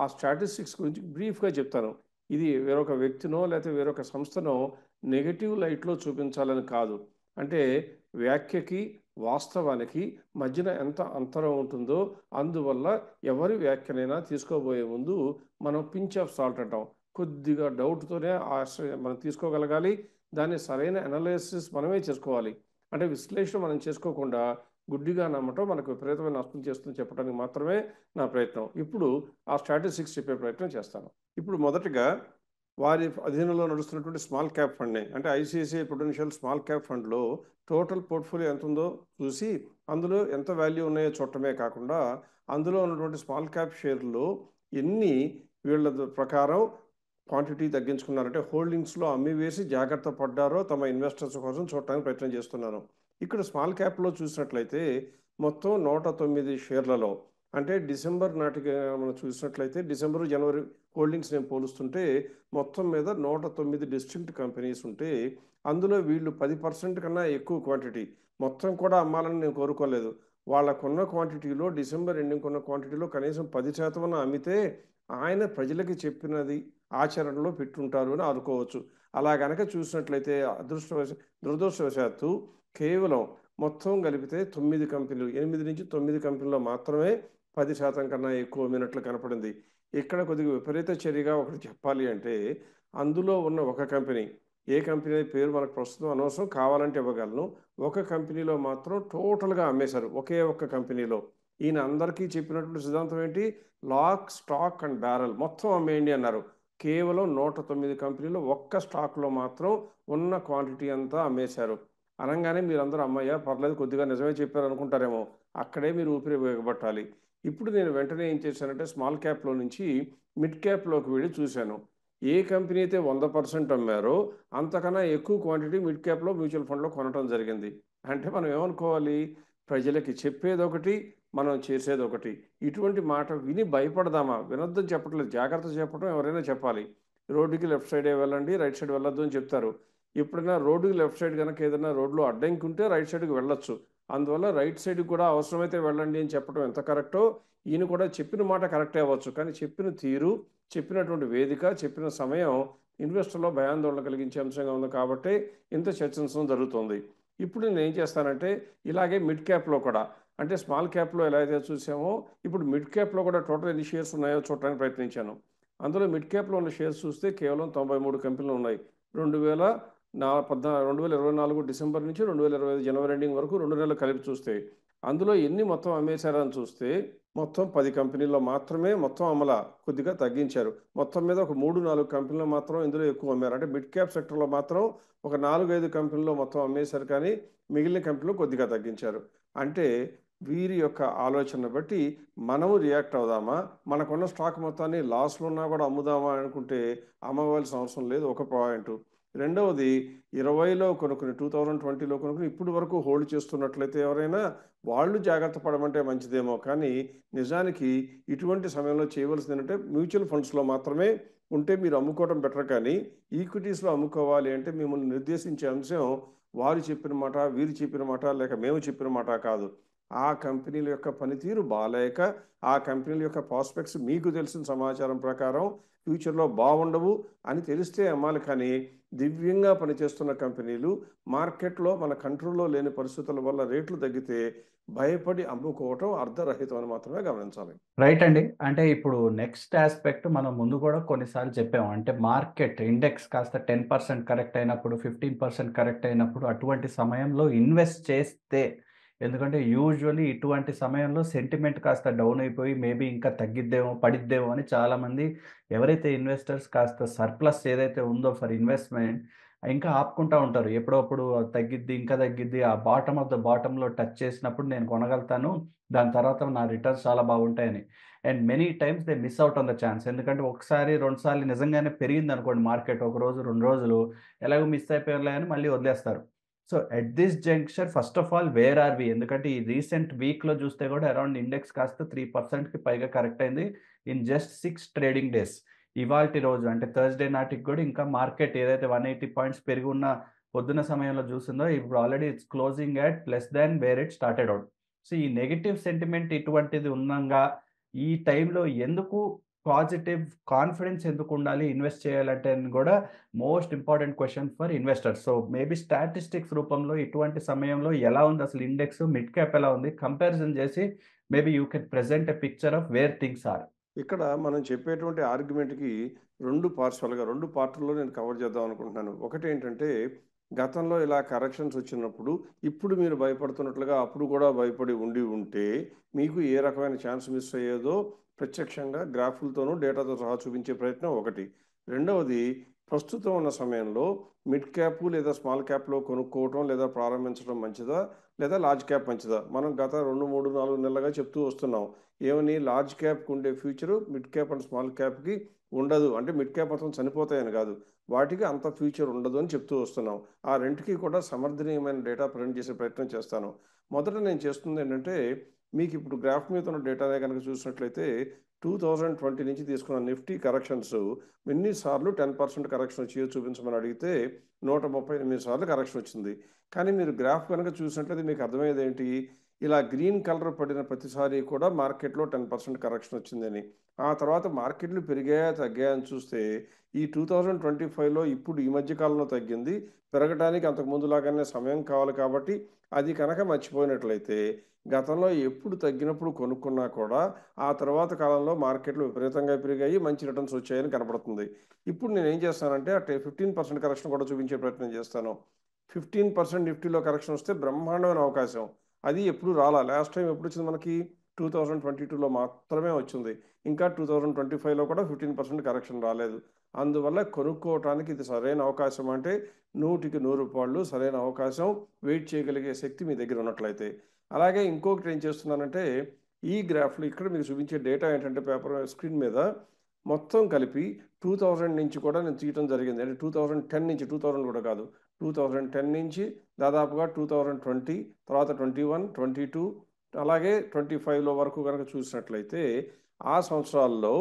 ఆ స్టాటిస్టిక్స్ గురించి బ్రీఫ్గా చెప్తాను. ఇది వేరొక వ్యక్తినో లేకపోతే వేరొక సంస్థనో నెగటివ్ లైట్లో చూపించాలని కాదు. అంటే వ్యాఖ్యకి వాస్తవానికి మధ్యన ఎంత అంతరం ఉంటుందో అందువల్ల ఎవరి వ్యాఖ్యనైనా తీసుకోబోయే ముందు మనం పించ్ ఆఫ్ సాల్ట్ అంటాం, కొద్దిగా డౌట్తోనే మనం తీసుకోగలగాలి. దాన్ని సరైన అనాలిసిస్ మనమే చేసుకోవాలి. అంటే విశ్లేషణ మనం చేసుకోకుండా గుడ్డిగా నమ్మటం మనకు విపరీతమైన నష్టం చేస్తుందని చెప్పడానికి మాత్రమే నా ప్రయత్నం. ఇప్పుడు ఆ స్టాటిస్టిక్స్ చెప్పే ప్రయత్నం చేస్తాను. ఇప్పుడు మొదటగా వారి అధీనంలో నడుస్తున్నటువంటి స్మాల్ క్యాప్ ఫండ్ని అంటే ఐసిఐసిఐ ప్రుడెన్షియల్ స్మాల్ క్యాప్ ఫండ్లో టోటల్ పోర్ట్ఫోలియో ఎంత ఉందో చూసి అందులో ఎంత వాల్యూ ఉన్నాయో చూడటమే కాకుండా అందులో ఉన్నటువంటి స్మాల్ క్యాప్ షేర్లో ఎన్ని వీళ్ళ ప్రకారం క్వాంటిటీ తగ్గించుకున్నారంటే హోల్డింగ్స్లో అమ్మి వేసి జాగ్రత్త పడ్డారో తమ ఇన్వెస్టర్స్ కోసం చూడటానికి ప్రయత్నం చేస్తున్నాను. ఇక్కడ స్మాల్ క్యాప్లో చూసినట్లయితే మొత్తం 109 షేర్లలో అంటే డిసెంబర్ నాటికి మనం చూసినట్లయితే డిసెంబర్ జనవరి హోల్డింగ్స్ నేను పోలుస్తుంటే మొత్తం మీద 109 డిస్ట్రిక్ట్ కంపెనీస్ ఉంటే అందులో వీళ్ళు 10% కన్నా ఎక్కువ క్వాంటిటీ మొత్తం కూడా అమ్మాలని నేను కోరుకోలేదు. వాళ్ళకున్న క్వాంటిటీలో డిసెంబర్ ఎండింగ్ ఉన్న క్వాంటిటీలో కనీసం 10% అమ్మితే ఆయన ప్రజలకి చెప్పినది ఆచరణలో పెట్టుంటారు అని అనుకోవచ్చు. అలా గనక చూసినట్లయితే దురదృష్టవశాత్తు కేవలం మొత్తం కలిపితే 9 కంపెనీలు 8 నుంచి 9 కంపెనీలో మాత్రమే 10% కన్నా ఎక్కువ అమ్మినట్లు కనపడింది. ఇక్కడ కొద్దిగా విపరీత చర్యగా ఒకటి చెప్పాలి అంటే అందులో ఉన్న ఒక కంపెనీ, ఏ కంపెనీ పేరు మనకు ప్రస్తుతం అనవసరం, కావాలంటే ఇవ్వగలను. ఒక కంపెనీలో మాత్రం టోటల్గా అమ్మేశారు. ఒకే ఒక్క కంపెనీలో. ఈయన అందరికీ చెప్పినటువంటి సిద్ధాంతం ఏంటి? లాక్, స్టాక్ అండ్ బ్యారల్ మొత్తం అమ్మేయండి అన్నారు. కేవలం 109 కంపెనీలు ఒక్క స్టాక్లో మాత్రం ఉన్న క్వాంటిటీ అంతా అమ్మేశారు. అనగానే మీరందరూ అమ్మయ్య పర్లేదు కొద్దిగా నిజమే చెప్పారు అనుకుంటారేమో. అక్కడే మీరు ఊపిరి బిగపట్టాలి. ఇప్పుడు నేను వెంటనే ఏం చేశానంటే స్మాల్ క్యాప్లో నుంచి మిడ్ క్యాప్లోకి వెళ్ళి చూశాను. ఏ కంపెనీ అయితే 100% అమ్మారో అంతకన్నా ఎక్కువ క్వాంటిటీ మిడ్ క్యాప్లో మ్యూచువల్ ఫండ్లో కొనడం జరిగింది. అంటే మనం ఏమనుకోవాలి? ప్రజలకి చెప్పేదొకటి, మనం చేసేదొకటి. ఇటువంటి మాట విని భయపడదామా? వినొద్దని చెప్పట్లేదు, జాగ్రత్త చెప్పడం ఎవరైనా చెప్పాలి. రోడ్డుకి లెఫ్ట్ సైడే వెళ్ళండి, రైట్ సైడ్ వెళ్ళొద్దు అని చెప్తారు. ఎప్పుడైనా రోడ్డుకి లెఫ్ట్ సైడ్ కనుక ఏదైనా రోడ్లో అడ్డంకి ఉంటే రైట్ సైడ్కి వెళ్ళొచ్చు. అందువల్ల రైట్ సైడ్కి కూడా అవసరమైతే వెళ్ళండి అని చెప్పడం ఎంత కరెక్టో ఈయన కూడా చెప్పిన మాట కరెక్టే అవ్వచ్చు. కానీ చెప్పిన తీరు, చెప్పినటువంటి వేదిక, చెప్పిన సమయం ఇన్వెస్టర్లో భయాందోళన కలిగించే అంశంగా ఉంది కాబట్టి ఇంత చర్చించడం జరుగుతుంది. ఇప్పుడు నేను ఏం చేస్తానంటే ఇలాగే మిడ్ క్యాప్లో కూడా, అంటే స్మాల్ క్యాప్లో ఎలా అయితే చూసామో ఇప్పుడు మిడ్ క్యాప్లో కూడా టోటల్ ఎన్ని షేర్స్ ఉన్నాయో చూడడానికి ప్రయత్నించాను. అందులో మిడ్ క్యాప్లో ఉన్న షేర్స్ చూస్తే కేవలం 93 కంపెనీలు ఉన్నాయి. 2024 డిసెంబర్ నుంచి 2025 జనవరి ఎండింగ్ వరకు 2 నెలలు కలిపి చూస్తే అందులో ఎన్ని మొత్తం అమ్మేశారని చూస్తే మొత్తం 10 కంపెనీల్లో మాత్రమే మొత్తం అమల కొద్దిగా తగ్గించారు. మొత్తం మీద ఒక 3-4 కంపెనీలు మాత్రం ఇందులో ఎక్కువ అమ్మారు. అంటే మిడ్ క్యాప్ సెక్టర్లో మాత్రం ఒక 4-5 కంపెనీల్లో మొత్తం అమ్మేశారు, కానీ మిగిలిన కంపెనీలు కొద్దిగా తగ్గించారు. అంటే వీరి యొక్క ఆలోచన బట్టి మనము రియాక్ట్ అవుదామా, మనకున్న స్టాక్ మొత్తాన్ని లాస్లో ఉన్నా కూడా అమ్ముదామా అనుకుంటే అమ్మవలసిన అవసరం లేదు. ఒక పాయింట్. రెండవది 20లో కొనుక్కుని 2020లో కొనుక్కుని ఇప్పుడు వరకు హోల్డ్ చేస్తున్నట్లయితే ఎవరైనా వాళ్ళు జాగ్రత్త పడమంటే మంచిదేమో. కానీ నిజానికి ఇటువంటి సమయంలో చేయవలసింది ఏంటంటే మ్యూచువల్ ఫండ్స్లో మాత్రమే ఉంటే మీరు అమ్ముకోవడం బెటర్. కానీ ఈక్విటీస్లో అమ్ముకోవాలి అంటే మిమ్మల్ని నిర్దేశించే అంశం వారు చెప్పిన మాట, వీరు చెప్పిన మాట, లేక మేము చెప్పిన మాట కాదు. ఆ కంపెనీల యొక్క పనితీరు బాలేక, ఆ కంపెనీల యొక్క ప్రాస్పెక్ట్స్ మీకు తెలిసిన సమాచారం ప్రకారం ఫ్యూచర్లో బాగుండవు అని తెలిస్తే అమ్మాలి. కానీ దివ్యంగా పనిచేస్తున్న కంపెనీలు మార్కెట్లో మన కంట్రోల్లో లేని పరిస్థితుల వల్ల రేట్లు తగ్గితే భయపడి అమ్ముకోవటం అర్ధరహితం అని మాత్రమే గమనించాలి. రైట్ అండి. అంటే ఇప్పుడు నెక్స్ట్ ఆస్పెక్ట్ మనం ముందు కూడా కొన్నిసార్లు చెప్పాము. అంటే మార్కెట్ ఇండెక్స్ కాస్త 10% కరెక్ట్ అయినప్పుడు, 15% కరెక్ట్ అయినప్పుడు అటువంటి సమయంలో ఇన్వెస్ట్ చేస్తే, ఎందుకంటే యూజువల్లీ ఇటువంటి సమయంలో సెంటిమెంట్ కాస్త డౌన్ అయిపోయి మేబీ ఇంకా తగ్గిద్దేమో, పడిద్దేమో అని చాలామంది ఎవరైతే ఇన్వెస్టర్స్ కాస్త సర్ప్లస్ ఏదైతే ఉందో ఫర్ ఇన్వెస్ట్‌మెంట్ ఇంకా ఆపుకుంటా ఉంటారు. ఎప్పుడప్పుడు తగ్గిద్ది, ఇంకా తగ్గిద్ది. ఆ బాటమ్ ఆఫ్ ద బాటమ్‌లో టచ్ చేసినప్పుడు నేను కొనగలుగుతాను. దాని తర్వాత నా రిటర్న్స్ చాలా బాగుంటాయని. And many times they miss out on the chance. ఎందుకంటే ఒకసారి, 2 సార్లు నిజంగానే పెరిగిందనుకోండి మార్కెట్ ఒక రోజు, 2 రోజులు ఎలాగో మిస్ అయిపోయాంలే అని మళ్ళీ వదిలేస్తారు. So, at this junction first of all where are we? ఎందుకంటే ఈ రీసెంట్ వీక్‌లో చూస్తే కూడా అరౌండ్ ఇండెక్స్ కాస్త 3%కి పైగా కరెక్ట్ అయింది ఇన్ జస్ట్ 6 ట్రేడింగ్ డేస్. ఇవాల్టి రోజు అంటే థర్స్‌డే నాటికి కూడా ఇంకా మార్కెట్ ఏదైతే 180 పాయింట్స్ పెరిగి ఉన్న పొద్దున సమయంలో చూసిందో ఇప్పుడు already it's closing at less than where it started out. So, ఈ నెగెటివ్ సెంటిమెంట్ ఇటువంటిది ఉండంగా ఈ టైంలో ఎందుకు పాజిటివ్ కాన్ఫిడెన్స్ ఎందుకుండాలి ఇన్వెస్ట్ చేయాలంటే అని కూడా most important question for investors. So, maybe statistics రూపంలో ఇటువంటి సమయంలో ఎలా ఉంది అసలు ఇండెక్స్, మిడ్ క్యాప్ ఎలా ఉంది? కంపారిజన్ చేసి maybe you can present a picture of where things are. ఇక్కడ మనం చెప్పేటువంటి ఆర్గ్యుమెంట్కి 2 పార్ట్స్‌లుగా 2 పార్టుల్లో నేను కవర్ చేద్దాం అనుకుంటున్నాను. ఒకటి ఏంటంటే గతంలో ఇలా కరెక్షన్స్ వచ్చినప్పుడు ఇప్పుడు మీరు భయపడుతున్నట్లుగా అప్పుడు కూడా భయపడి ఉంటే మీకు ఏ రకమైన ఛాన్స్ మిస్ అయ్యేదో ప్రత్యక్షంగా గ్రాఫులతోనూ డేటాతో సహా చూపించే ప్రయత్నం ఒకటి. రెండవది ప్రస్తుతం ఉన్న సమయంలో మిడ్ క్యాప్ లేదా స్మాల్ క్యాప్లో కొనుక్కోవటం లేదా ప్రారంభించడం మంచిదా లేదా లార్జ్ క్యాప్ మంచిదా? మనం గత 2, 3, 4 నెలలుగా చెప్తూ వస్తున్నాం. ఏమని? లార్జ్ క్యాప్కి ఉండే future mid cap and small క్యాప్కి ఉండదు. అంటే మిడ్ క్యాప్ మొత్తం చనిపోతాయని కాదు, వాటికి అంత ఫ్యూచర్ ఉండదు అని చెప్తూ వస్తున్నాం. ఆ రెంటికి కూడా సమర్థనీయమైన డేటా ప్రజెంట్ చేసే ప్రయత్నం చేస్తాను. మొదట నేను చేస్తుంది ఏంటంటే మీకు ఇప్పుడు గ్రాఫ్ మీద ఉన్న డేటానే కనుక చూసినట్లయితే 2020 నుంచి తీసుకున్న నిఫ్టీ కరెక్షన్స్ ఎన్నిసార్లు 10% కరెక్షన్ వచ్చి చూపించమని అడిగితే 138 సార్లు కరెక్షన్ వచ్చింది. కానీ మీరు గ్రాఫ్ కనుక చూసినట్లయితే మీకు అర్థమయ్యేది ఏంటి, ఇలా గ్రీన్ కలర్ పడిన ప్రతిసారి కూడా మార్కెట్లో 10% కరెక్షన్ వచ్చిందని. ఆ తర్వాత మార్కెట్లు పెరిగాయా తగ్గాయా అని చూస్తే ఈ 2025లో ఇప్పుడు ఈ మధ్య కాలంలో తగ్గింది. పెరగడానికి అంతకు ముందులాగానే సమయం కావాలి కాబట్టి అది కనుక మర్చిపోయినట్లయితే గతంలో ఎప్పుడు తగ్గినప్పుడు కొనుక్కున్నా కూడా ఆ తర్వాత కాలంలో మార్కెట్లు విపరీతంగా పెరిగాయి, మంచి రిటర్న్స్ వచ్చాయని కనపడుతుంది. ఇప్పుడు నేను ఏం చేస్తానంటే 15% కరెక్షన్ కూడా చూపించే ప్రయత్నం చేస్తాను. 15% నిఫ్టీలో కరెక్షన్ వస్తే బ్రహ్మాండమైన అవకాశం. అది ఎప్పుడు రాలా. లాస్ట్ టైం ఎప్పుడు వచ్చింది మనకి 2022లో మాత్రమే వచ్చింది. ఇంకా 2025లో కూడా 15% కరెక్షన్ రాలేదు. అందువల్ల కొనుక్కోవటానికి ఇది సరైన అవకాశం. అంటే 100కి 100 రూపాయలు సరైన అవకాశం, వెయిట్ చేయగలిగే శక్తి మీ దగ్గర ఉన్నట్లయితే. అలాగే ఇంకొకటి ఏం చేస్తున్నానంటే ఈ గ్రాఫ్లో ఇక్కడ మీకు చూపించే డేటా ఏంటంటే పేపర్ స్క్రీన్ మీద మొత్తం కలిపి 2000 నుంచి కూడా నేను తీయటం జరిగింది. అంటే 2010 నుంచి, 2000 కూడా కాదు, 2010 నుంచి దాదాపుగా 2020, తర్వాత 21, 22 అలాగే 25లో వరకు కనుక చూసినట్లయితే ఆ సంవత్సరాల్లో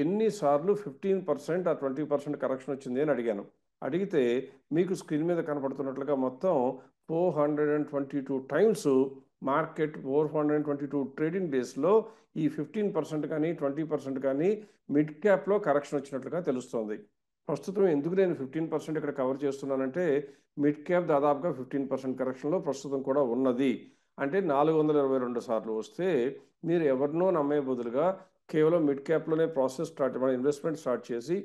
ఎన్నిసార్లు 15% ఆ 20% కరెక్షన్ వచ్చింది అని అడిగాను. అడిగితే మీకు స్క్రీన్ మీద కనపడుతున్నట్లుగా మొత్తం 422 టైమ్స్ మార్కెట్ 422 ట్రేడింగ్ డేస్లో ఈ 15% కానీ 20% కానీ మిడ్ క్యాప్లో కరెక్షన్ వచ్చినట్లుగా తెలుస్తోంది. ప్రస్తుతం ఎందుకు నేను 15% ఇక్కడ కవర్ చేస్తున్నానంటే మిడ్ క్యాప్ దాదాపుగా 15% కరెక్షన్లో ప్రస్తుతం కూడా ఉన్నది. అంటే 422 సార్లు వస్తే మీరు ఎవరినో నమ్మే బదులుగా కేవలం మిడ్ క్యాప్లోనే ప్రాసెస్ మన ఇన్వెస్ట్మెంట్ స్టార్ట్ చేసి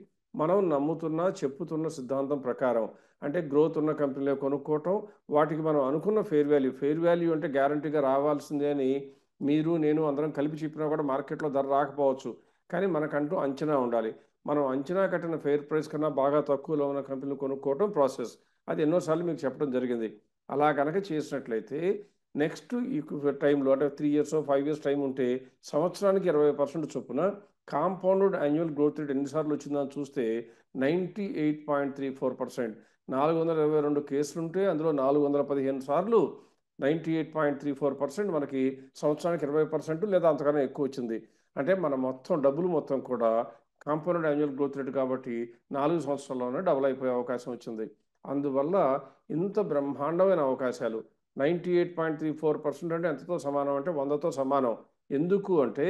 మనం నమ్ముతున్న చెప్పుతున్న సిద్ధాంతం ప్రకారం అంటే గ్రోత్ ఉన్న కంపెనీలో కొనుక్కోవటం, వాటికి మనం అనుకున్న ఫెయిర్ వాల్యూ అంటే గ్యారంటీగా రావాల్సిందే అని మీరు నేను అందరం కలిపి చెప్పినా కూడా మార్కెట్లో ధర రాకపోవచ్చు. కానీ మనకంటూ అంచనా ఉండాలి. మనం అంచనా కట్టిన ఫెయిర్ ప్రైస్ కన్నా బాగా తక్కువలో ఉన్న కంపెనీలు కొనుక్కోవటం ప్రాసెస్. అది ఎన్నోసార్లు మీకు చెప్పడం జరిగింది. అలా కనుక చేసినట్లయితే నెక్స్ట్ ఈ టైంలో అంటే 3 ఇయర్స్ 5 ఇయర్స్ టైం ఉంటే సంవత్సరానికి 20% చొప్పున కాంపౌండెడ్ యాన్యువల్ గ్రోత్ రేట్ ఎన్నిసార్లు వచ్చిందని చూస్తే 98.34%. 422 కేసులు ఉంటే అందులో 415 సార్లు 98.34% మనకి సంవత్సరానికి 20% లేదా అంతకన్నా ఎక్కువ వచ్చింది. అంటే మన మొత్తం డబ్బులు మొత్తం కూడా కాంపౌండెడ్ యాన్యువల్ గ్రోత్ రేట్ కాబట్టి 4 సంవత్సరాల్లోనే డబుల్ అయిపోయే అవకాశం వచ్చింది. అందువల్ల ఇంత బ్రహ్మాండమైన అవకాశాలు 98.34% అంటే ఎంతతో సమానం అంటే 100తో సమానం. ఎందుకు అంటే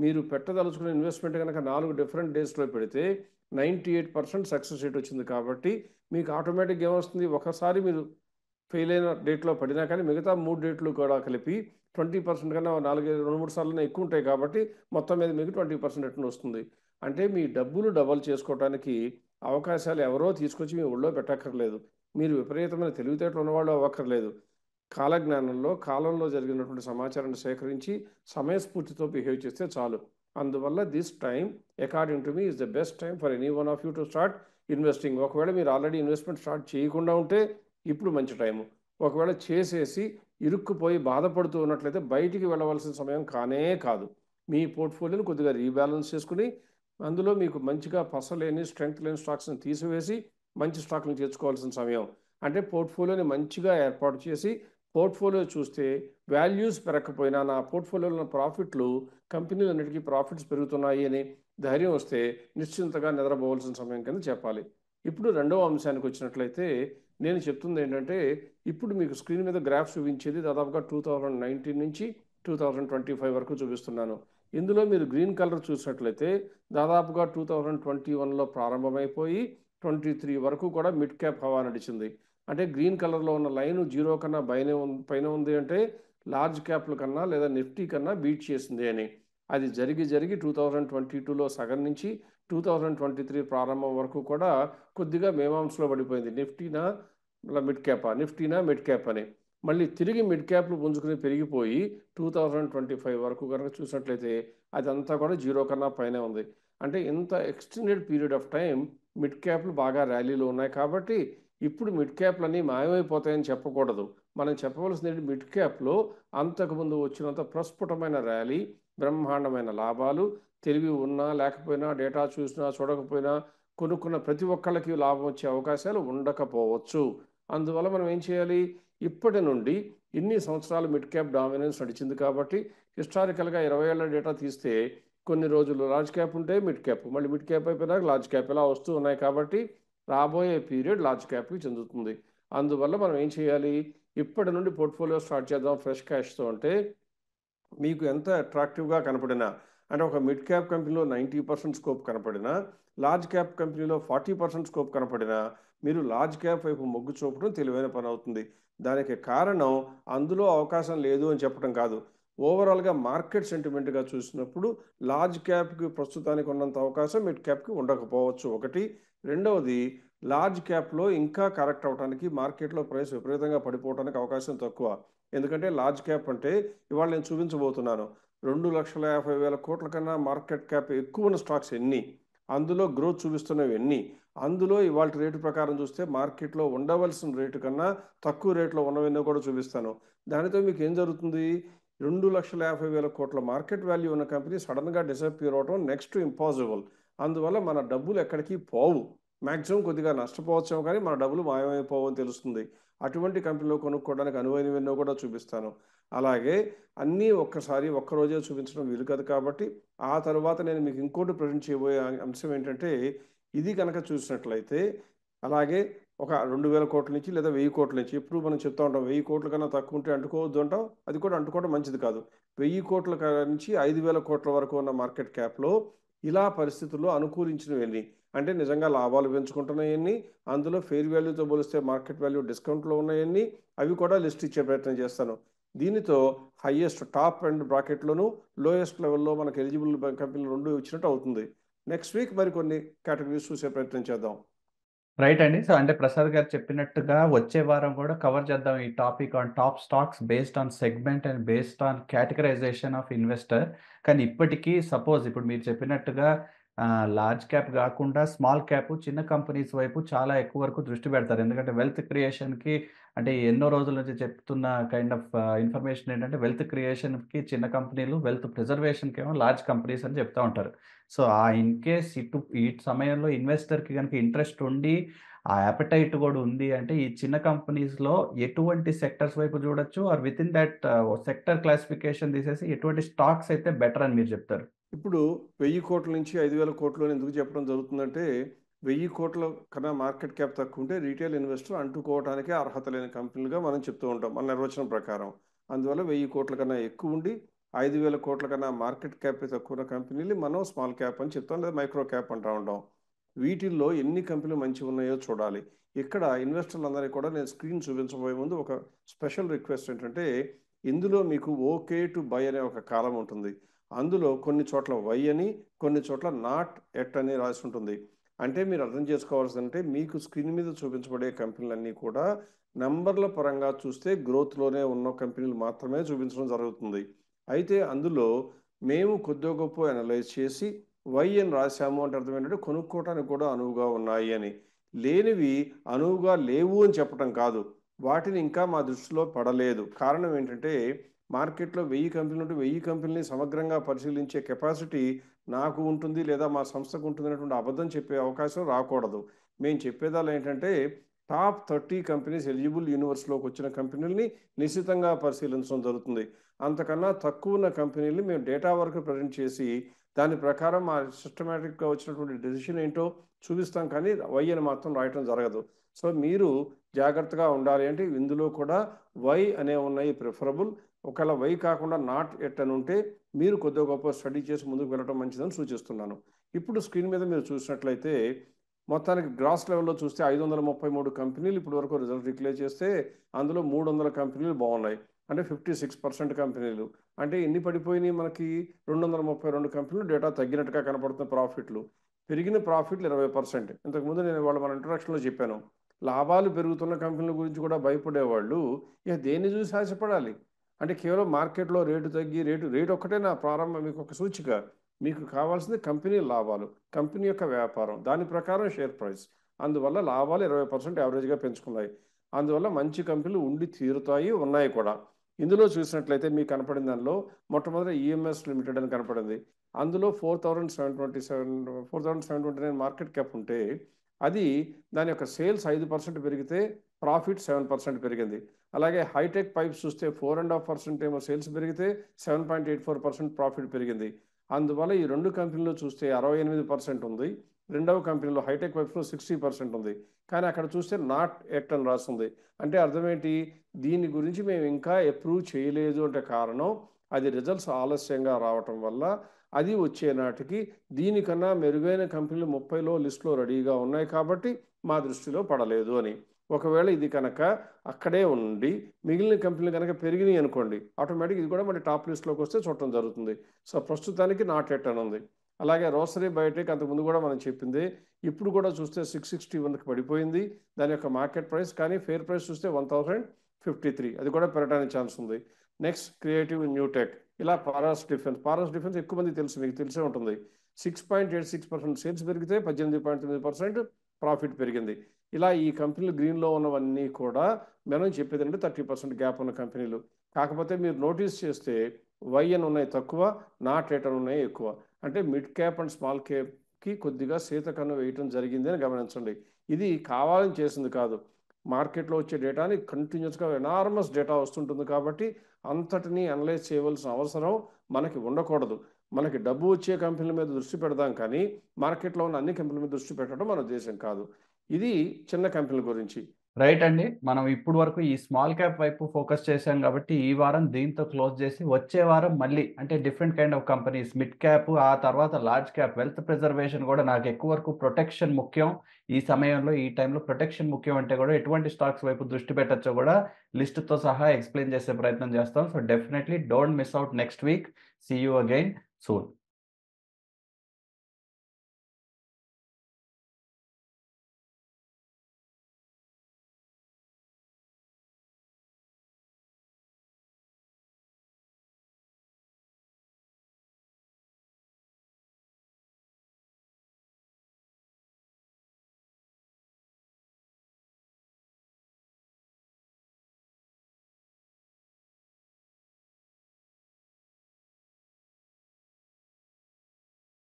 మీరు పెట్టదలుచుకున్న ఇన్వెస్ట్మెంట్ కనుక 4 డిఫరెంట్ డేస్లో పెడితే 98% సక్సెస్ రేట్ వచ్చింది. కాబట్టి మీకు ఆటోమేటిక్గా ఏమొస్తుంది, ఒకసారి మీరు ఫెయిల్ అయిన డేట్లో పడినా కానీ మిగతా 3 డేట్లు కూడా కలిపి 20% కన్నా 2-3 సార్లు ఎక్కువ ఉంటాయి. కాబట్టి మొత్తం మీద మీకు 20% రిటర్న్ వస్తుంది. అంటే మీ డబ్బులు డబల్ చేసుకోవడానికి అవకాశాలు ఎవరో తీసుకొచ్చి మీ ఒళ్ళో పెట్టక్కర్లేదు. మీరు విపరీతమైన తెలివితేటలు ఉన్నవాళ్ళు అవ్వక్కర్లేదు. కాలజ్ఞానంలో కాలంలో జరిగినటువంటి సమాచారాన్ని సేకరించి సమయస్ఫూర్తితో బిహేవ్ చేస్తే చాలు. అందువల్ల this time according to me is the best time for any one of you to start investing. ఒకవేళ మీరు ఆల్రెడీ ఇన్వెస్ట్మెంట్ స్టార్ట్ చేయకుండా ఉంటే ఇప్పుడు మంచి టైము. ఒకవేళ చేసేసి ఇరుక్కుపోయి బాధపడుతూ ఉన్నట్లయితే బయటికి వెళ్ళవలసిన సమయం కానే కాదు. మీ పోర్ట్ఫోలియోని కొద్దిగా రీబ్యాలెన్స్ చేసుకుని అందులో మీకు మంచిగా పసలేని స్ట్రెంగ్త్ లేని స్టాక్స్ని తీసివేసి మంచి స్టాక్ని చేర్చుకోవాల్సిన సమయం. అంటే పోర్ట్ఫోలియోని మంచిగా ఏర్పాటు చేసి పోర్ట్ఫోలియో చూస్తే వాల్యూస్ పెరగకపోయినా నా పోర్ట్ఫోలియోలో ప్రాఫిట్లు కంపెనీలన్నిటికీ ప్రాఫిట్స్ పెరుగుతున్నాయి అని ధైర్యం వస్తే నిశ్చింతగా నిద్రపోవాల్సిన సమయం కింద చెప్పాలి. ఇప్పుడు రెండవ అంశానికి వచ్చినట్లయితే నేను చెప్తుంది ఏంటంటే ఇప్పుడు మీకు స్క్రీన్ మీద గ్రాఫ్ చూపించేది దాదాపుగా 2019 నుంచి 2025 వరకు చూపిస్తున్నాను. ఇందులో మీరు గ్రీన్ కలర్ చూసినట్లయితే దాదాపుగా 2021లో ప్రారంభమైపోయి 23 వరకు కూడా మిడ్ క్యాప్ హవా నడిచింది. అంటే గ్రీన్ కలర్లో ఉన్న లైన్ 0 కన్నా పైన ఉంది అంటే లార్జ్ క్యాప్ల కన్నా లేదా నిఫ్టీ కన్నా బీట్ చేసింది అని. అది జరిగి 2022లో సగం నుంచి 2023 ప్రారంభం వరకు కూడా కొద్దిగా మేమాంసలో పడిపోయింది. నిఫ్టీనా మిడ్ క్యాప్ అని. మళ్ళీ తిరిగి మిడ్ క్యాప్లు పుంజుకుని పెరిగిపోయి 2025 వరకు కనుక చూసినట్లయితే అదంతా కూడా 0 కన్నా పైనే ఉంది. అంటే ఇంత extended period of time mid క్యాప్లు బాగా ర్యాలీలో ఉన్నాయి. కాబట్టి ఇప్పుడు మిడ్ క్యాప్లన్నీ మాయమైపోతాయని చెప్పకూడదు. మనం చెప్పవలసింది మిడ్ క్యాప్లో అంతకుముందు వచ్చినంత ప్రస్ఫుటమైన ర్యాలీ, బ్రహ్మాండమైన లాభాలు, తెలివి ఉన్నా లేకపోయినా డేటా చూసినా చూడకపోయినా కొనుక్కున్న ప్రతి ఒక్కళ్ళకి లాభం వచ్చే అవకాశాలు ఉండకపోవచ్చు. అందువల్ల మనం ఏం చేయాలి, ఇప్పటి నుండి ఇన్ని సంవత్సరాలు మిడ్ క్యాప్ డామినెన్స్ నడిచింది కాబట్టి హిస్టారికల్గా 20 ఏళ్ల డేటా తీస్తే కొన్ని రోజులు లార్జ్ క్యాప్ ఉంటే మిడ్ క్యాప్, మళ్ళీ మిడ్ క్యాప్ అయిపోయినాక లార్జ్ క్యాప్ ఇలా వస్తూ ఉన్నాయి కాబట్టి రాబోయే పీరియడ్ లార్జ్ క్యాప్కి చెందుతుంది. అందువల్ల మనం ఏం చేయాలి, ఇప్పటి నుండి పోర్ట్ఫోలియో స్టార్ట్ చేద్దాం ఫ్రెష్ క్యాష్తో అంటే మీకు ఎంత అట్రాక్టివ్గా కనపడినా, అంటే ఒక మిడ్ క్యాప్ కంపెనీలో 90% స్కోప్ కనపడినా, లార్జ్ క్యాప్ కంపెనీలో 40% స్కోప్ కనపడినా మీరు లార్జ్ క్యాప్ వైపు మొగ్గు చూపడం తెలివైన పని అవుతుంది. దానికి కారణం అందులో అవకాశం లేదు అని చెప్పడం కాదు, ఓవరాల్గా మార్కెట్ సెంటిమెంట్గా చూసినప్పుడు లార్జ్ క్యాప్కి ప్రస్తుతానికి ఉన్నంత అవకాశం మిడ్ క్యాప్కి ఉండకపోవచ్చు ఒకటి. రెండవది, లార్జ్ క్యాప్లో ఇంకా కరెక్ట్ అవడానికి మార్కెట్లో ప్రైస్ విపరీతంగా పడిపోవడానికి అవకాశం తక్కువ. ఎందుకంటే లార్జ్ క్యాప్ అంటే ఇవాళ నేను చూపించబోతున్నాను 2,50,000 కోట్ల కన్నా మార్కెట్ క్యాప్ ఎక్కువ ఉన్న స్టాక్స్ ఎన్ని, అందులో గ్రోత్ చూపిస్తున్నవి ఎన్ని, అందులో ఇవాళ రేటు ప్రకారం చూస్తే మార్కెట్లో ఉండవలసిన రేటు కన్నా తక్కువ రేట్లో ఉన్నవన్నీ కూడా చూపిస్తాను. దానితో మీకు ఏం జరుగుతుంది, 2,50,000 కోట్ల మార్కెట్ వాల్యూ ఉన్న కంపెనీ సడన్గా డిసప్పియర్ అవడం నెక్స్ట్ ఇంపాసిబుల్. అందువల్ల మన డబ్బులు ఎక్కడికి పోవు, మ్యాక్సిమం కొద్దిగా నష్టపోవచ్చాము కానీ మన డబ్బులు మాయమైపోవని తెలుస్తుంది. అటువంటి కంపెనీలో కొనుక్కోవడానికి అనువైనవన్నో కూడా చూపిస్తాను. అలాగే అన్నీ ఒక్కసారి ఒక్కరోజే చూపించడం వీలు కాదు కాబట్టి ఆ తర్వాత నేను మీకు ఇంకోటి ప్రజెంట్ చేయబోయే అంశం ఏంటంటే, ఇది కనుక చూసినట్లయితే అలాగే ఒక 2,000 కోట్ల నుంచి లేదా 1,000 కోట్ల నుంచి, ఎప్పుడు మనం చెప్తా ఉంటాం 1,000 కోట్ల కన్నా తక్కువ ఉంటే అంటుకోవద్దు అంటాం, అది కూడా అంటుకోవడం మంచిది కాదు. 1,000 కోట్ల నుంచి 5,000 కోట్ల వరకు ఉన్న మార్కెట్ క్యాప్లో ఇలా పరిస్థితుల్లో అనుకూలించినవన్నీ, అంటే నిజంగా లాభాలు పెంచుకుంటున్నాయన్నీ, అందులో ఫెయిర్ వాల్యూతో పోలిస్తే మార్కెట్ వాల్యూ డిస్కౌంట్లో ఉన్నాయన్నీ, అవి కూడా లిస్ట్ ఇచ్చే ప్రయత్నం చేస్తాను. దీనితో హైయెస్ట్ టాప్ అండ్ బ్రాకెట్లోను లోయెస్ట్ లెవెల్లో మనకు ఎలిజిబుల్ కంపెనీలు రెండు ఇచ్చినట్టు అవుతుంది. నెక్స్ట్ వీక్ మరికొన్ని కేటగిరీస్ చూసే ప్రయత్నం చేద్దాం. రైట్ అండి. సో, అంటే ప్రసాద్ గారు చెప్పినట్టుగా వచ్చే వారం కూడా కవర్ చేద్దాం ఈ topic on top stocks based on segment and based on categorisation of investor. కానీ ఇప్పటికీ సపోజ్ ఇప్పుడు మీరు చెప్పినట్టుగా లార్జ్ క్యాప్ కాకుండా స్మాల్ క్యాప్ చిన్న కంపెనీస్ వైపు చాలా ఎక్కువ వరకు దృష్టి పెడతారు. ఎందుకంటే వెల్త్ క్రియేషన్‌కి అంటే ఎన్నో రోజుల నుంచి చెప్తున్న కైండ్ ఆఫ్ ఇన్ఫర్మేషన్ ఏంటంటే వెల్త్ క్రియేషన్‌కి చిన్న కంపెనీలు, వెల్త్ ప్రిజర్వేషన్‌కేమో లార్జ్ కంపెనీస్ అని చెప్తా ఉంటారు. సో, ఇన్ కేస్ ఈ సమయంలో ఇన్వెస్టర్‌కి గనుక ఇంట్రెస్ట్ ఉండి, ఆ అపెటైట్ గూడా ఉంది అంటే, ఈ చిన్న కంపెనీస్‌లో ఎటువంటి సెక్టర్స్ వైపు చూడొచ్చు? Or within that sector classification తీసేసి ఎటువంటి స్టాక్స్ అయితే బెటర్ అని మీరు చెప్తారు? ఇప్పుడు 1,000 కోట్ల నుంచి 5,000 కోట్లు అని ఎందుకు చెప్పడం జరుగుతుందంటే, 1,000 కోట్ల కన్నా మార్కెట్ క్యాప్ తక్కువ ఉంటే రీటైల్ ఇన్వెస్టర్ అంటుకోవడానికే అర్హత లేని కంపెనీలుగా మనం చెప్తూ ఉంటాం మన నిర్వచనం ప్రకారం. అందువల్ల 1,000 కోట్ల కన్నా ఎక్కువ ఉండి 5,000 కోట్ల కన్నా మార్కెట్ క్యాప్ తక్కువ ఉన్న కంపెనీలు మనం స్మాల్ క్యాప్ అని చెప్తాం, లేదా మైక్రో క్యాప్ అంటూ ఉంటాం. వీటిల్లో ఎన్ని కంపెనీలు మంచిగా ఉన్నాయో చూడాలి. ఇక్కడ ఇన్వెస్టర్లందరికీ కూడా నేను స్క్రీన్ చూపించబోయే ముందు ఒక స్పెషల్ రిక్వెస్ట్ ఏంటంటే, ఇందులో మీకు ఓకే టు బై అనే ఒక కాలం ఉంటుంది. అందులో కొన్ని చోట్ల వై అని, కొన్ని చోట్ల నాట్ ఎట్ అని రాసి ఉంటుంది. అంటే మీరు అర్థం చేసుకోవాల్సిందంటే, మీకు స్క్రీన్ మీద చూపించబడే కంపెనీలన్నీ కూడా నంబర్ల పరంగా చూస్తే గ్రోత్లోనే ఉన్న కంపెనీలు మాత్రమే చూపించడం జరుగుతుంది. అయితే అందులో మేము కొద్దిగా గొప్ప అనలైజ్ చేసి వై అని రాశాము అంటే అర్థం ఏంటంటే కొనుక్కోవటానికి కూడా అనువుగా ఉన్నాయి అని. లేనివి అనువుగా లేవు అని చెప్పడం కాదు, వాటిని ఇంకా మా దృష్టిలో పడలేదు. కారణం ఏంటంటే, మార్కెట్లో 1,000 కంపెనీలు ఉంటే 1,000 కంపెనీని సమగ్రంగా పరిశీలించే కెపాసిటీ నాకు ఉంటుంది, లేదా మా సంస్థకు ఉంటుంది అనేటువంటి అబద్ధం చెప్పే అవకాశం రాకూడదు. మేము చెప్పేదాలు ఏంటంటే, టాప్ 30 కంపెనీస్ ఎలిజిబుల్ యూనివర్స్లోకి వచ్చిన కంపెనీలని నిశ్చితంగా పరిశీలించడం జరుగుతుంది. అంతకన్నా తక్కువ ఉన్న కంపెనీలని మేము డేటా వరకు ప్రజెంట్ చేసి దాని ప్రకారం మా సిస్టమేటిక్గా వచ్చినటువంటి డెసిషన్ ఏంటో చూపిస్తాం, కానీ వై అని మాత్రం రాయటం జరగదు. సో మీరు జాగ్రత్తగా ఉండాలి. అంటే ఇందులో కూడా వై అనే ఉన్నాయి ప్రిఫరబుల్. ఒకవేళ వై కాకుండా నాట్ ఎట్ అని ఉంటే మీరు కొద్దిగా గొప్ప స్టడీ చేసి ముందుకు వెళ్ళడం మంచిదని సూచిస్తున్నాను. ఇప్పుడు స్క్రీన్ మీద మీరు చూసినట్లయితే మొత్తానికి గ్రాస్ లెవెల్లో చూస్తే 533 కంపెనీలు ఇప్పటి వరకు రిజల్ట్ డిక్లేర్ చేస్తే అందులో 300 కంపెనీలు బాగున్నాయి, అంటే 56% కంపెనీలు. అంటే ఎన్ని పడిపోయినాయి మనకి, 232 కంపెనీలు డేటా తగ్గినట్టుగా కనపడుతున్న ప్రాఫిట్లు. పెరిగిన ప్రాఫిట్లు 20%. ఇంతకుముందు నేను వాళ్ళ మన ఇంట్రడక్షన్లో చెప్పాను, లాభాలు పెరుగుతున్న కంపెనీల గురించి కూడా భయపడేవాళ్ళు ఇక దేన్ని చూసి ఆశపడాలి. అంటే కేవలం మార్కెట్లో రేటు తగ్గి రేటు ఒక్కటే నా ప్రారంభం మీకు ఒక సూచిక. మీకు కావాల్సింది కంపెనీ లాభాలు, కంపెనీ యొక్క వ్యాపారం, దాని ప్రకారం షేర్ ప్రైస్. అందువల్ల లాభాలు 20% యావరేజ్గా పెంచుకున్నాయి. అందువల్ల మంచి కంపెనీలు ఉండి తీరుతాయి, ఉన్నాయి కూడా. ఇందులో చూసినట్లయితే మీకు కనపడిన దానిలో మొట్టమొదటి ఈఎంఎస్ లిమిటెడ్ అని కనపడింది. అందులో 4,729 మార్కెట్ క్యాప్ ఉంటే అది దాని యొక్క సేల్స్ 5% పెరిగితే ప్రాఫిట్ 7% పెరిగింది. అలాగే హైటెక్ పైప్స్ చూస్తే 4.5% ఏమో సేల్స్ పెరిగితే 7.84% ప్రాఫిట్ పెరిగింది. అందువల్ల ఈ రెండు కంపెనీలు చూస్తే 68% ఉంది. రెండవ కంపెనీలో హైటెక్ పైప్స్లో 60% ఉంది. కానీ అక్కడ చూస్తే నాట్ ఎట్ అని రాస్తుంది. అంటే అర్థం ఏంటి? దీని గురించి మేము ఇంకా అప్రూవ్ చేయలేదు అంటే కారణం అది రిజల్ట్స్ ఆలస్యంగా రావటం వల్ల అది వచ్చే నాటికి దీనికన్నా మెరుగైన కంపెనీలు 30లో లిస్టులో రెడీగా ఉన్నాయి కాబట్టి మా దృష్టిలో పడలేదు అని. ఒకవేళ ఇది కనుక అక్కడే ఉండి మిగిలిన కంపెనీలు కనుక పెరిగినాయి అనుకోండి, ఆటోమేటిక్ ఇది కూడా మళ్ళీ టాప్ లిస్ట్లోకి వస్తే చూడటం జరుగుతుంది. సో ప్రస్తుతానికి నాట్ ఎట్ అని ఉంది. అలాగే రోసరీ బయోటెక్ అంతకుముందు కూడా మనం చెప్పింది, ఇప్పుడు కూడా చూస్తే 661కి పడిపోయింది దాని యొక్క మార్కెట్ ప్రైస్. కానీ ఫేర్ ప్రైస్ చూస్తే 1053, అది కూడా పెరగడానికి ఛాన్స్ ఉంది. నెక్స్ట్ క్రియేటివ్ న్యూటెక్, ఇలా పారాస్ డిఫెన్స్ ఎక్కువ మంది తెలుసు, మీకు తెలిసే ఉంటుంది. 6.86% సేల్స్ పెరిగితే 18.9% ప్రాఫిట్ పెరిగింది. ఇలా ఈ కంపెనీలు గ్రీన్లో ఉన్నవన్నీ కూడా మనం చెప్పేది అంటే 30% గ్యాప్ ఉన్న కంపెనీలు. కాకపోతే మీరు నోటీస్ చేస్తే వైఎన్ ఉన్నాయి తక్కువ, నాట్ ఎట్ అని ఉన్నాయి ఎక్కువ. అంటే మిడ్ క్యాప్ అండ్ స్మాల్ క్యాప్కి కొద్దిగా సీతకన్ను వేయటం జరిగింది అని గమనించండి. ఇది కావాలని చేసింది కాదు, మార్కెట్లో వచ్చే డేటాని కంటిన్యూస్గా ఎనార్మస్ డేటా వస్తుంటుంది కాబట్టి అంతటినీ అనలైజ్ చేయవలసిన అవసరం మనకి ఉండకూడదు. మనకి డబ్బు వచ్చే కంపెనీల మీద దృష్టి పెడదాం కానీ మార్కెట్లో ఉన్న అన్ని కంపెనీల మీద దృష్టి పెట్టడం మన ఉద్దేశం కాదు. ఇది చిన్న కంపెనీల గురించి. రైట్ అండి. మనం ఇప్పుడు వరకు ఈ స్మాల్ క్యాప్ వైపు ఫోకస్ చేశాం కాబట్టి ఈ వారం దీంతో క్లోజ్ చేసి వచ్చే వారం మళ్ళీ అంటే different kind of companies mid cap, ఆ తర్వాత లార్జ్ క్యాప్, వెల్త్ ప్రిజర్వేషన్ కూడా నాకు ఎక్కువ వరకు ప్రొటెక్షన్ ముఖ్యం. ఈ సమయంలో ఈ టైంలో ప్రొటెక్షన్ ముఖ్యం అంటే కూడా ఎటువంటి స్టాక్స్ వైపు దృష్టి పెట్టచ్చో కూడా లిస్ట్‌తో సహా ఎక్స్‌ప్లెయిన్ చేసే ప్రయత్నం చేస్తాం. So definitely don't miss out next week. See you again soon.